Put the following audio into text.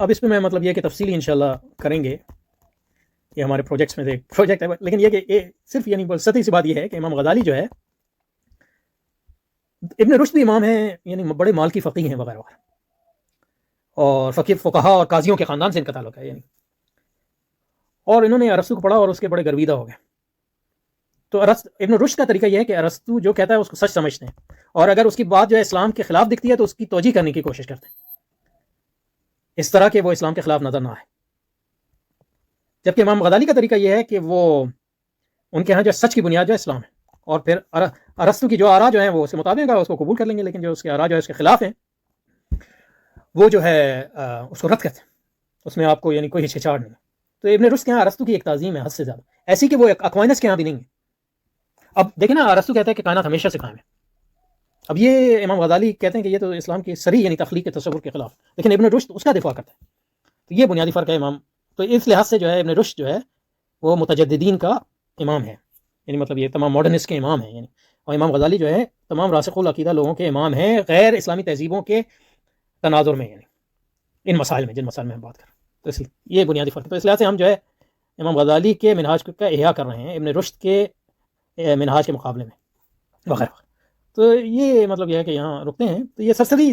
اب اس پہ میں مطلب یہ کہ تفصیلی انشاءاللہ کریں گے، یہ ہمارے پروجیکٹس میں سے ایک پروجیکٹ ہے، لیکن یہ کہ صرف یعنی سطحی سی بات یہ ہے کہ امام غزالی جو ہے، ابن رشد بھی امام ہیں، یعنی بڑے مالکی فقیہ ہیں وغیرہ وغیرہ، اور فقہا اور قاضیوں کے خاندان سے ان کا تعلق ہے یعنی، اور انہوں نے ارسطو کو پڑھا اور اس کے بڑے گرویدہ ہو گئے۔ تو ابن رشد کا طریقہ یہ ہے کہ ارسطو جو کہتا ہے اس کو سچ سمجھتے ہیں، اور اگر اس کی بات جو ہے اسلام کے خلاف دکھتی ہے تو اس کی توجیہ کرنے کی کوشش کرتے ہیں، اس طرح کہ وہ اسلام کے خلاف نظر نہ آئے۔ جبکہ امام غزالی کا طریقہ یہ ہے کہ وہ ان کے ہاں جو سچ کی بنیاد جو ہے اسلام ہے، اور پھر ارسطو کی جو آراء جو ہیں وہ اس کے مطابق اس کو قبول کر لیں گے، لیکن جو اس کے آراء جو ہے اس کے خلاف ہیں وہ جو ہے اس کو رد کرتے ہیں، اس میں آپ کو یعنی کوئی ہچکچاہٹ نہیں ہے۔ تو ابن رشد کے ہاں ارسطو کی ایک تعظیم ہے حد سے زیادہ، ایسی کہ وہ اکوائنس کے ہاں بھی نہیں ہے۔ اب دیکھیں نا، ارسطو کہتا ہے کہ کائنات ہمیشہ سے قائم ہے، اب یہ امام غزالی کہتے ہیں کہ یہ تو اسلام کی صریح یعنی تخلیق کے تصور کے خلاف، لیکن ابن رشد اس کا دفاع کرتا ہے۔ تو یہ بنیادی فرق ہے امام، تو اس لحاظ سے جو ہے ابن رشد جو ہے وہ متجددین کا امام ہے، یعنی مطلب یہ تمام ماڈرنسٹ کے امام ہیں یعنی، اور امام غزالی جو ہے تمام راسخ العقیدہ لوگوں کے امام ہیں غیر اسلامی تہذیبوں کے تناظر میں، یعنی ان مسائل میں، جن مسائل میں ہم بات کر رہے ہیں۔ تو اس یہ بنیادی فرق ہے۔ تو اس لحاظ سے ہم جو ہے امام غزالی کے منہاج کا احیا کر رہے ہیں ابن رشد کے منہاج کے مقابلے میں وغیرہ۔ تو یہ مطلب یہ ہے کہ یہاں رکتے ہیں، تو یہ سرسری